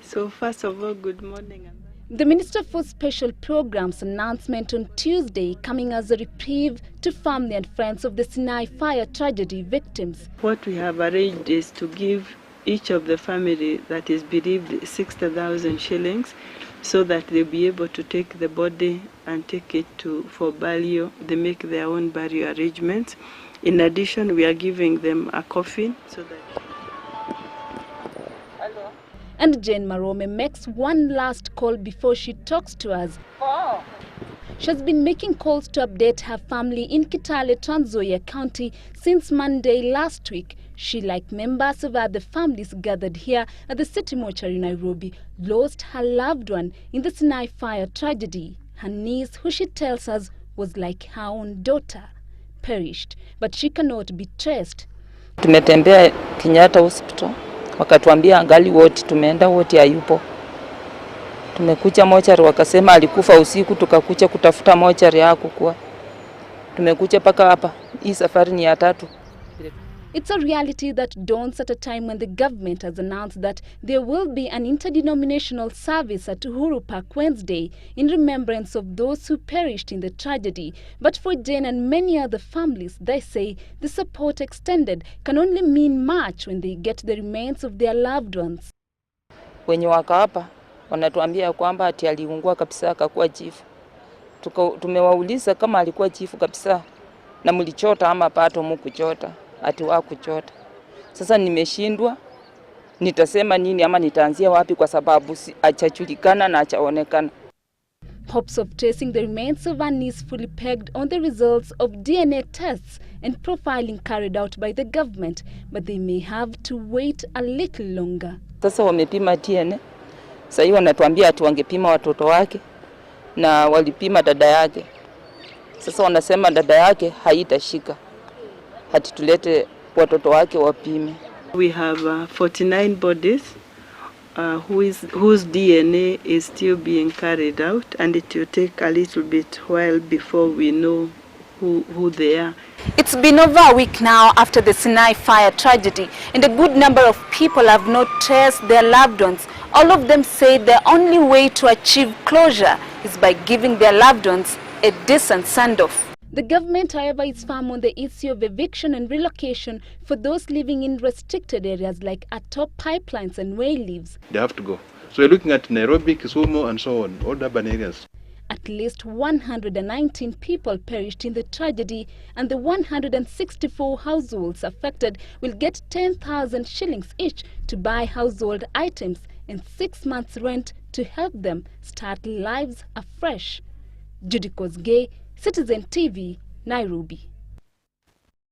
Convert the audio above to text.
So first of all, good morning. The Minister for Special Programs announcement on Tuesday coming as a reprieve to family and friends of the Sinai fire tragedy victims. What we have arranged is to give each of the family that is bereaved 60,000 shillings so that they'll be able to take the body and take it for burial. They make their own burial arrangements. In addition, we are giving them a coffin so that... And Jane Marome makes one last call before she talks to us. She has been making calls to update her family in Kitale, Trans Nzoia County since Monday last week. She, like members of other families gathered here at the City Mortuary, Nairobi, lost her loved one in the Sinai fire tragedy. Her niece, who she tells us was like her own daughter, perished, but she cannot be traced. Tumetembea Kenyatta Hospital. Wakatuambia angali wote, tumeenda wote hayupo. Tumekuja mochari wakasema alikufa usiku, tukakuja kutafuta mochari hakukuwa. Tumekuja paka hapa. Hii safari ni ya 3. It's a reality that dawns at a time when the government has announced that there will be an interdenominational service at Uhuru Park Wednesday in remembrance of those who perished in the tragedy. But for Jane and many other families, they say the support extended can only mean much when they get the remains of their loved ones. Wenye waka hapa wanatuambia kwamba ati aliungua kabisa akakuwa chifu. Tumewauliza kama alikuwa chifu kabisa na mlichota ama pato mkuchota. Ati wakuchota. Sasa nimeshindwa, nitasema nini ama nitaanzia wapi kwa sababu achajulikana na achaonekana. Hopes of tracing the remains of Annie is fully pegged on the results of DNA tests and profiling carried out by the government, but they may have to wait a little longer. Sasa wamepima DNA. Sasa hiyo wanatuambia ati wangepima watoto wake na walipima dada yake. Sasa wanasema dada yake haitashika. Hati tulete watoto wake wapime. We have 49 bodies whose DNA is still being carried out, and it will take a little bit while before we know who they are. It's been over a week now after the Sinai fire tragedy, and a good number of people have not traced their loved ones. All of them say the only way to achieve closure is by giving their loved ones a decent send-off. The government, however, is firm on the issue of eviction and relocation for those living in restricted areas like atop pipelines and way leaves. They have to go. So you're looking at Nairobi, Kisumu and so on, all urban areas. At least 119 people perished in the tragedy, and the 164 households affected will get 10,000 shillings each to buy household items and 6 months' rent to help them start lives afresh. Judy Kosgei, Citizen TV, Nairobi.